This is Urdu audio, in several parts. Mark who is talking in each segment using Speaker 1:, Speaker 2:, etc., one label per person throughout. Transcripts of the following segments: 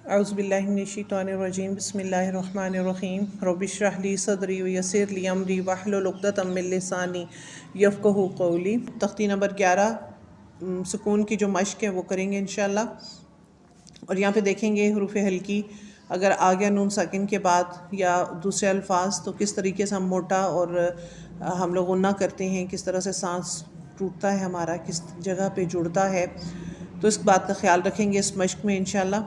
Speaker 1: اعوذ باللہ من الشیطان الرجیم بسم اللہ الرحمن الرحیم رب اشرح لی صدری ویسر لی امری واحلل عقدۃ من لسانی یفقہوا قولی۔ تختی نمبر 11 سکون کی جو مشق ہے وہ کریں گے انشاءاللہ۔ اور یہاں پہ دیکھیں گے حروف ہلکی اگر آ گیا نون ساکن کے بعد یا دوسرے الفاظ تو کس طریقے سے ہم موٹا اور ہم لوگ غنہ کرتے ہیں، کس طرح سے سانس ٹوٹتا ہے ہمارا، کس جگہ پہ جڑتا ہے، تو اس بات کا خیال رکھیں گے اس مشق میں انشاءاللہ۔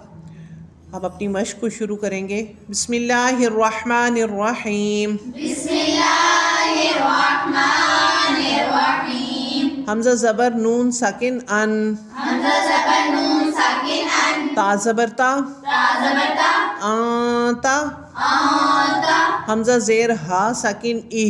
Speaker 1: اب اپنی مشق کو شروع کریں گے۔ بسم اللہ الرحمن الرحیم۔
Speaker 2: بسم اللہ الرحمن الرحیم۔
Speaker 1: حمزہ زبر نون ساکن ان،
Speaker 2: حمزہ زبر نون ساکن ان،
Speaker 1: تا زبر تا،
Speaker 2: تا زبر تا،
Speaker 1: آتا،
Speaker 2: آتا،
Speaker 1: حمزہ زیر ہا ساکن ای،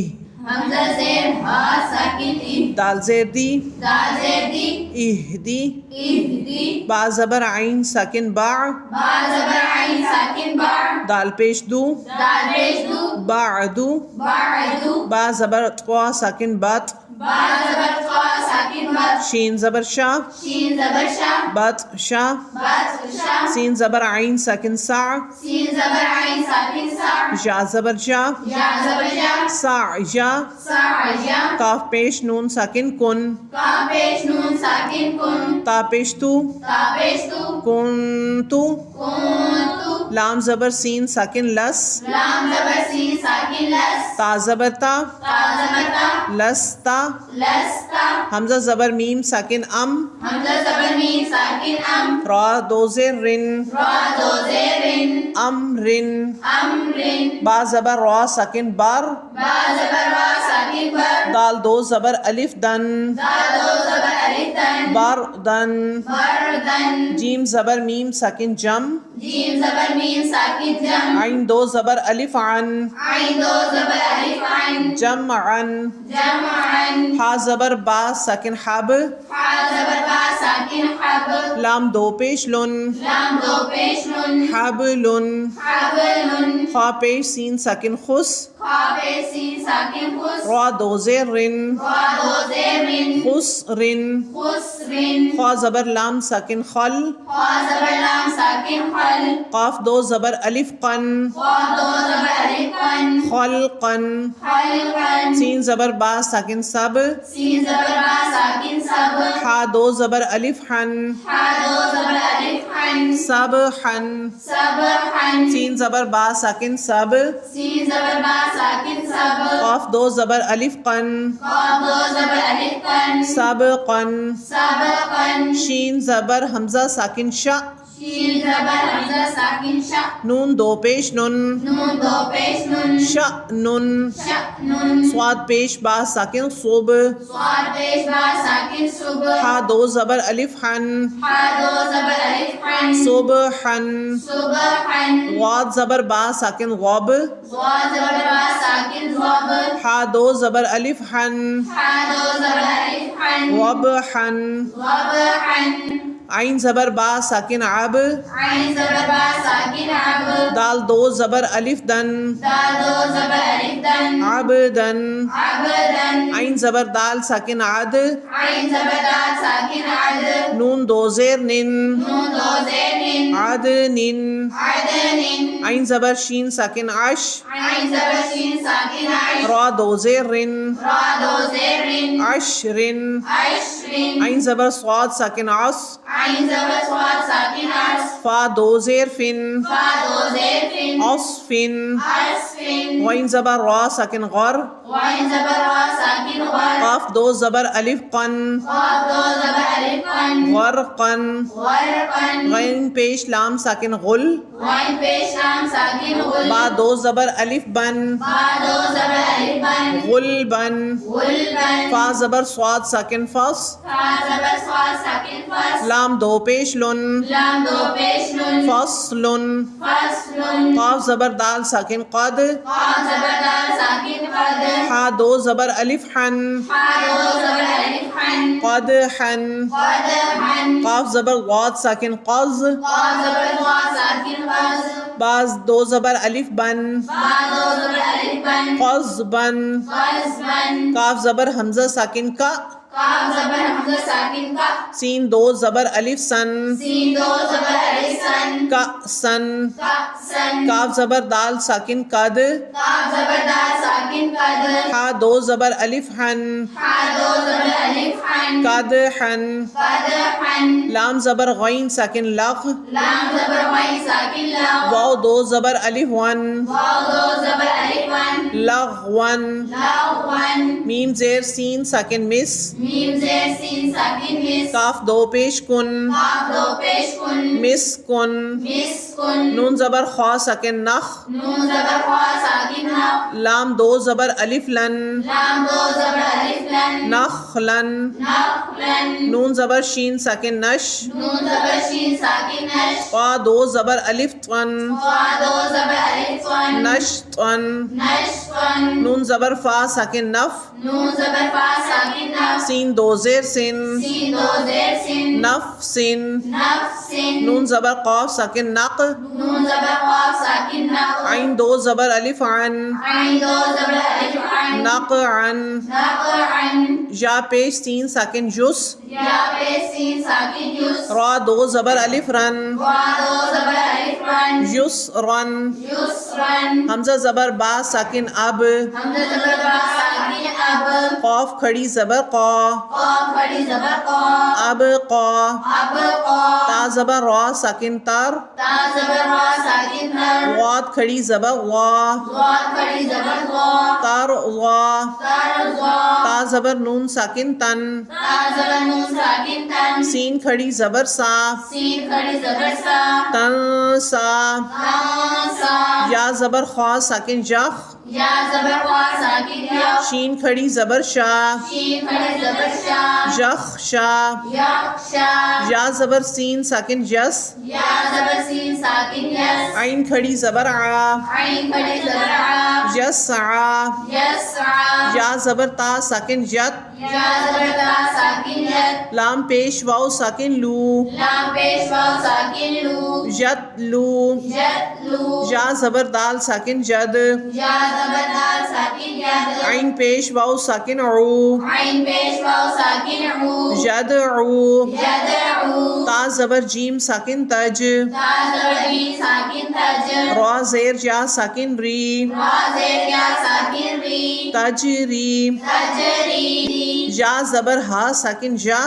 Speaker 2: حمزہ زیر ہا ساکن ای،
Speaker 1: دال زیر دی،
Speaker 2: دال زیر دی،
Speaker 1: اہدی،
Speaker 2: اہدی،
Speaker 1: با زبر عین ساکن با،
Speaker 2: با زبر عین ساکن با،
Speaker 1: دال پیش دو،
Speaker 2: دال پیش دو،
Speaker 1: بعدو،
Speaker 2: بعدو،
Speaker 1: با زبر طوا ساکن بات،
Speaker 2: با زبر طا ساکن بات،
Speaker 1: شین زبر شا،
Speaker 2: شین زبر شا،
Speaker 1: بات شا،
Speaker 2: بات شا،
Speaker 1: سین زبر عین ساکن سا،
Speaker 2: سین زبر عین ساکن سا،
Speaker 1: جا زبر جا،
Speaker 2: یا زبر جا،
Speaker 1: سا جا،
Speaker 2: سا جا،
Speaker 1: کاف پیش نون ساکن کن،
Speaker 2: کاف پیش نون ساکن کن،
Speaker 1: تا پیش تو،
Speaker 2: تا پیش تو،
Speaker 1: کنتو،
Speaker 2: کنتو،
Speaker 1: لام زبر سین ساکن لس،
Speaker 2: لام زبر سین ساکن لس،
Speaker 1: تا زبر تا،
Speaker 2: تا زبر تا،
Speaker 1: لستا،
Speaker 2: لستا،
Speaker 1: حمزہ زبر میم ساکن ام،
Speaker 2: حمزہ زبر میم ساکن ام،
Speaker 1: را دو زیر رن،
Speaker 2: را دو زیر رن،
Speaker 1: امرن،
Speaker 2: امرن،
Speaker 1: با زبر را ساکن بار،
Speaker 2: با زبر را ساکن بر،
Speaker 1: دال دو زبر الف دن،
Speaker 2: دال دو زبر الف دن،
Speaker 1: بار دن،
Speaker 2: بردن،
Speaker 1: جیم زبر میم ساکن جم،
Speaker 2: جیم زبر میم ساکن جم،
Speaker 1: عین دو زبر الف عن،
Speaker 2: عین دو زبر الف عن،
Speaker 1: جمعن،
Speaker 2: جمعن،
Speaker 1: ہا زبر با ساکن حب،
Speaker 2: حا زبر با ساکن حب،
Speaker 1: لام دو پیش لن،
Speaker 2: لام دو پیش نون،
Speaker 1: حبلن،
Speaker 2: حبلن،
Speaker 1: خا پیش سین ساکن خس،
Speaker 2: خا پیش سین ساکن خس،
Speaker 1: را دو زیر رن،
Speaker 2: را دو زیر رن،
Speaker 1: خسرن،
Speaker 2: خسرن،
Speaker 1: خا زبر لام ساکن خل،
Speaker 2: خا زبر لام ساکن خل،
Speaker 1: قاف دو زبر الف قن،
Speaker 2: قاف دو زبر الف قن،
Speaker 1: خلقن،
Speaker 2: خلقن،
Speaker 1: سین زبر با ساکن سب،
Speaker 2: سین زبر با ساکن سب،
Speaker 1: ہا دو زبر الف حن،
Speaker 2: حا دو زبر الف حن،
Speaker 1: سبحن،
Speaker 2: سبحن،
Speaker 1: سین زبر با ساکن سب،
Speaker 2: سین زبر با ساکن سب،
Speaker 1: قاف دو زبر الف قن،
Speaker 2: قاف دو زبر الف قن،
Speaker 1: سبقن،
Speaker 2: سبقن،
Speaker 1: شین زبر حمزہ ساکن شا،
Speaker 2: شین زبر حمزہ ساکن شا،
Speaker 1: نون دو پیش نن،
Speaker 2: نون دو پیش نون،
Speaker 1: شأنن،
Speaker 2: شأنن،
Speaker 1: صاد پیش با ساکن صب،
Speaker 2: صاد پیش با ساکن صبح،
Speaker 1: ہا دو زبر الف حن،
Speaker 2: حا دو زبر الف حن،
Speaker 1: صبحن،
Speaker 2: صبحن،
Speaker 1: غاد زبر با ساکن غب،
Speaker 2: ضا زبر با ساکن ضب،
Speaker 1: ہا دو زبر الف حن،
Speaker 2: حا دو زبر الف حن،
Speaker 1: غبحن،
Speaker 2: غبحن،
Speaker 1: عین زبر با ساکن عب،
Speaker 2: عین زبر با ساکن عب،
Speaker 1: دال دو زبر الف دن،
Speaker 2: دال دو زبر الف دن،
Speaker 1: عبدن،
Speaker 2: عبدن،
Speaker 1: عین زبر دال ساکن عد،
Speaker 2: عین زبر دال ساکن عد،
Speaker 1: نون دو زیر نن،
Speaker 2: نون دو زیر نن،
Speaker 1: عدنن،
Speaker 2: عدنن،
Speaker 1: عین زبر شین ساکن عش،
Speaker 2: عین زبر شین ساکن عش،
Speaker 1: را دو زیر رن،
Speaker 2: را دو زیر رن،
Speaker 1: عشرن،
Speaker 2: عشرن،
Speaker 1: عین زبر صاد ساکن عص،
Speaker 2: عین زبر صاد ساکن عص،
Speaker 1: فا دو زیر فن،
Speaker 2: فا دو زیر فن،
Speaker 1: عصفن،
Speaker 2: عصفن،
Speaker 1: غین زبر را ساکن غر،
Speaker 2: وعین زبر را ساکن غر،
Speaker 1: قاف دو زبر الف قن،
Speaker 2: قاف دو زبر الف قن،
Speaker 1: غرقن،
Speaker 2: غرقن،
Speaker 1: غین پیش لام ساکن غل،
Speaker 2: وعین پیش لام ساکن غل،
Speaker 1: با دو زبر الف بن،
Speaker 2: با دو زبر الف بن،
Speaker 1: غلبن،
Speaker 2: غلبن،
Speaker 1: فا زبر صاد ساکن فص،
Speaker 2: فا زبر صاد ساکن فص،
Speaker 1: لام دو پیش لن،
Speaker 2: لام دو پیش نون،
Speaker 1: فصلن،
Speaker 2: فصلن،
Speaker 1: قاف زبر دال ساکن قد،
Speaker 2: قاف زبر دال ساکن قد،
Speaker 1: ہا دو زبر الف حن،
Speaker 2: حا دو زبر الف حن،
Speaker 1: قدحن،
Speaker 2: قدحن،
Speaker 1: قاف زبر غاد ساکن قز،
Speaker 2: قاف زبر غا ساکن قز،
Speaker 1: باز دو زبر الف بن،
Speaker 2: با دو زبر الف بن،
Speaker 1: قزبن،
Speaker 2: قزبن،
Speaker 1: کاف زبر حمزہ ساکن کا،
Speaker 2: قاف زبر حمزہ ساکن کا
Speaker 1: سین دو زبر الف سن
Speaker 2: سین دو زبر الف سن
Speaker 1: کا سن
Speaker 2: کا سن
Speaker 1: کاف زبر دال ساکن قد
Speaker 2: قاف زبر دال ساکن قد
Speaker 1: ہا دو زبر الف حن
Speaker 2: ہا دو زبر الف حن
Speaker 1: قد حن
Speaker 2: قد حن
Speaker 1: لام زبر غین ساکن لغ
Speaker 2: لام زبر غین ساکن لا
Speaker 1: واو دو زبر الف ون
Speaker 2: واو دو زبر الف ون
Speaker 1: لغون
Speaker 2: لغون
Speaker 1: میم زیر سین ساکن مس
Speaker 2: میم زیر سین ساکن مس
Speaker 1: کاف دو پیش کن
Speaker 2: قاف دو پیش کن
Speaker 1: مس کن
Speaker 2: مس کن
Speaker 1: نون زبر خوا ساکن نخ
Speaker 2: نون زبر خوا ساکن نخ
Speaker 1: لام دو زبر الف لن
Speaker 2: لام دو زبر الف لن
Speaker 1: نخلن
Speaker 2: نخلن
Speaker 1: نون زبر شین ساکن نش
Speaker 2: نون زبر شین ساکن نش
Speaker 1: قا دو زبر الف طن
Speaker 2: قا دو زبر الف ون
Speaker 1: نشطن
Speaker 2: نشطن
Speaker 1: نون زبر فا ساکن نف
Speaker 2: نون زبر فا ساکن نف
Speaker 1: سین دو زیر سن
Speaker 2: سین دو زیر سن
Speaker 1: نفسن
Speaker 2: نفسن
Speaker 1: نون زبر قاف ساکن نق
Speaker 2: نون زبر قاف ساکن نق
Speaker 1: عین دو زبر الف عن
Speaker 2: عین دو زبر الف عن
Speaker 1: نقعن
Speaker 2: نقعن
Speaker 1: یا پیش سین ساکن جس
Speaker 2: یا پیش سین ساکن یس
Speaker 1: را دو زبر الف رن
Speaker 2: وا دو زبر الف رن
Speaker 1: یسرن
Speaker 2: یسرن
Speaker 1: حمزہ زبر با ساکن اب
Speaker 2: حمزہ زبر با ساکن اب
Speaker 1: قاف کھڑی زبر قا
Speaker 2: قاف کھڑی زبر قا
Speaker 1: اب قا
Speaker 2: اب قا
Speaker 1: تا زبر را ساکن تر
Speaker 2: تا زبر را ساکن تر
Speaker 1: غاد کھڑی زبر غا
Speaker 2: ضاد کھڑی زبر ضا
Speaker 1: تر غا
Speaker 2: تر ضا
Speaker 1: تا زبر نون ساکن تن
Speaker 2: تا زبر نون ساکن تن
Speaker 1: سین کھڑی زبر سا
Speaker 2: سین کھڑی زبر سا
Speaker 1: تن سا
Speaker 2: تا سا
Speaker 1: یا زبر خوا ساکن جخ
Speaker 2: یا زبر خوا ساکن یا
Speaker 1: شین کھڑی زبر شا
Speaker 2: شین کھڑی زبر شا
Speaker 1: جخ شا
Speaker 2: یا شا
Speaker 1: یا زبر سین ساکن جس
Speaker 2: یا زبر سین ساکن یس
Speaker 1: عین کھڑی زبر آ
Speaker 2: عین کھڑی زبر عا
Speaker 1: یس آ
Speaker 2: یسعا
Speaker 1: یا زبر تا ساکن جت
Speaker 2: یا زبر تا ساکن یت
Speaker 1: لام پیش واو ساکن لو
Speaker 2: لام پیش واو ساکن لو
Speaker 1: جت لو
Speaker 2: جت لو
Speaker 1: یا زبر دال ساکن جد
Speaker 2: یا زبر دال ساکن ید
Speaker 1: عین پیش واو ساکن عو
Speaker 2: عین پیش واو ساکن عو
Speaker 1: جد عو
Speaker 2: یدعو
Speaker 1: تا زبر جیم ساکن تج
Speaker 2: تا زبر جیم ساکن تج
Speaker 1: را زیر جا ساکن ری
Speaker 2: را زیر یا ساکن ری
Speaker 1: تجری
Speaker 2: تجری
Speaker 1: یا زبر ہا ساکن جا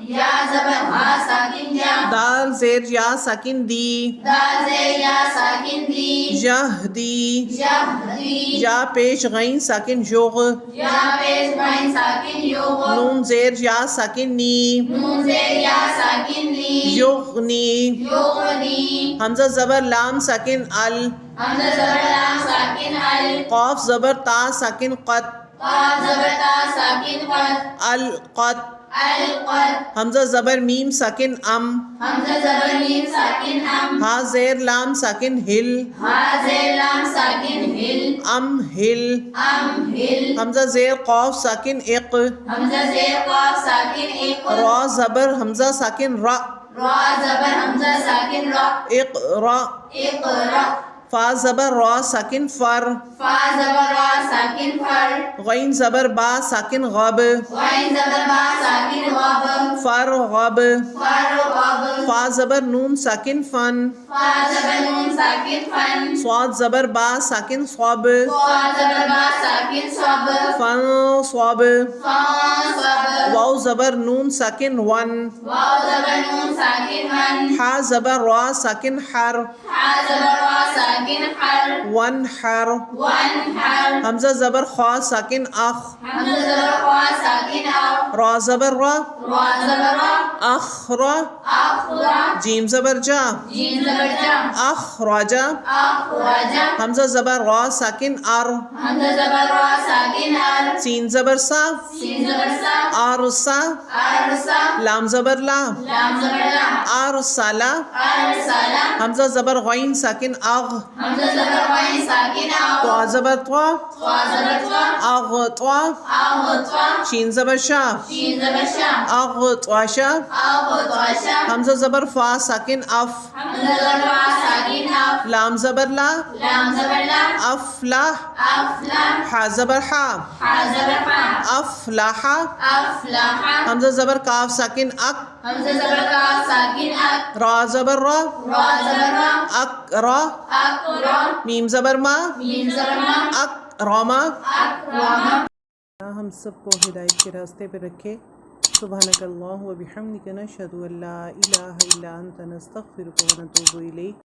Speaker 2: یا زبر ہا ساکن جا
Speaker 1: دال زیر یا ساکن دی
Speaker 2: دال زیر یا ساکن دی
Speaker 1: یہدی
Speaker 2: یہدی
Speaker 1: یا پیش غین ساکن جغ
Speaker 2: یا پیش غین ساکن یوغ
Speaker 1: نون زیر یا ساکن نی
Speaker 2: نون زیر یا ساکن لی
Speaker 1: یغنی
Speaker 2: یغنی
Speaker 1: حمزہ زبر لام ساکن ال
Speaker 2: حمزہ زبر لام ساکن ال
Speaker 1: قاف زبر تا ساکن قط
Speaker 2: قاف زبر تا ساکن قد
Speaker 1: القط
Speaker 2: القد
Speaker 1: حمزہ زبر میم ساکن ام
Speaker 2: حمزہ زبر میم ساکن ام
Speaker 1: ہا زیر لام ساکن ہل
Speaker 2: ہا زیر لام ساکن ہل
Speaker 1: ام ہل
Speaker 2: ام ہل
Speaker 1: حمزہ زیر قاف ساکن اق
Speaker 2: حمزہ زیر قاف ساکن ایک
Speaker 1: را زبر حمزہ ساکن را
Speaker 2: را زبر حمزہ ساکن را
Speaker 1: اقرا
Speaker 2: اقرا
Speaker 1: فا زبر را ساکن فر
Speaker 2: فا زبر را ساکن فر
Speaker 1: غین زبر با ساکن غب
Speaker 2: غین زبر با ساکن غب
Speaker 1: فر غب
Speaker 2: فر غب
Speaker 1: فا زبر نون ساکن فن
Speaker 2: فا زبر نون ساکن فن
Speaker 1: صاد زبر با ساکن صاب
Speaker 2: فا زبر با ساکن صب
Speaker 1: فن صاب
Speaker 2: فا صب
Speaker 1: واو زبر نون ساکن ون
Speaker 2: واو زبر نون ساکن ون
Speaker 1: حا زبر را ساکن حر
Speaker 2: حا زبر را ساکن حر
Speaker 1: ون حر
Speaker 2: ون حر
Speaker 1: حمزہ زبر خوا ساکن اخ
Speaker 2: حمزہ زبر خوا ساکن او
Speaker 1: را زبر را
Speaker 2: را زبر را
Speaker 1: اخرا
Speaker 2: اخرا
Speaker 1: جیم زبر جا
Speaker 2: جیم زبر جا
Speaker 1: اخرجا
Speaker 2: اخرجا
Speaker 1: حمزہ زبر را ساکن ار
Speaker 2: حمزہ زبر را ساکن ار
Speaker 1: سین زبر سا
Speaker 2: سین زبر سا
Speaker 1: ارسا
Speaker 2: ارسا
Speaker 1: لام زبر لا
Speaker 2: لام زبر لام
Speaker 1: ارسلا
Speaker 2: ارسلا
Speaker 1: حمزہ زبر غین ساکن اغ
Speaker 2: حمزہ زبر غین ساکن او
Speaker 1: تو زبر طوا
Speaker 2: طوا زبر طوا
Speaker 1: اغ طوا
Speaker 2: اغطوا
Speaker 1: شین زبر شا
Speaker 2: شین زبر شا
Speaker 1: اغ طواشا
Speaker 2: اغطواشا
Speaker 1: حمزہ زبر فا ساکن اف،
Speaker 2: حمزہ زبر فا ساکن اف،
Speaker 1: لام زبر لا،
Speaker 2: لام زبر لام،
Speaker 1: افلاح،
Speaker 2: افلاح،
Speaker 1: حا زبر حا،
Speaker 2: حا زبر حا،
Speaker 1: افلاح،
Speaker 2: افلاح،
Speaker 1: حمزہ زبر کاف ساکن اک،
Speaker 2: حمزہ زبر کاف ساکن اک،
Speaker 1: را زبر را،
Speaker 2: را زبر را،
Speaker 1: اقرا،
Speaker 2: اقرا،
Speaker 1: میم زبر ما،
Speaker 2: میم زبر ما،
Speaker 1: اکرما۔
Speaker 2: اکرما۔
Speaker 1: ہم سب کو ہدایت کے راستے پہ رکھے۔ سبحانک اللہ و بحمدک، نشہد ان لا الہ الا انت، نستغفرک و نتوب الیک۔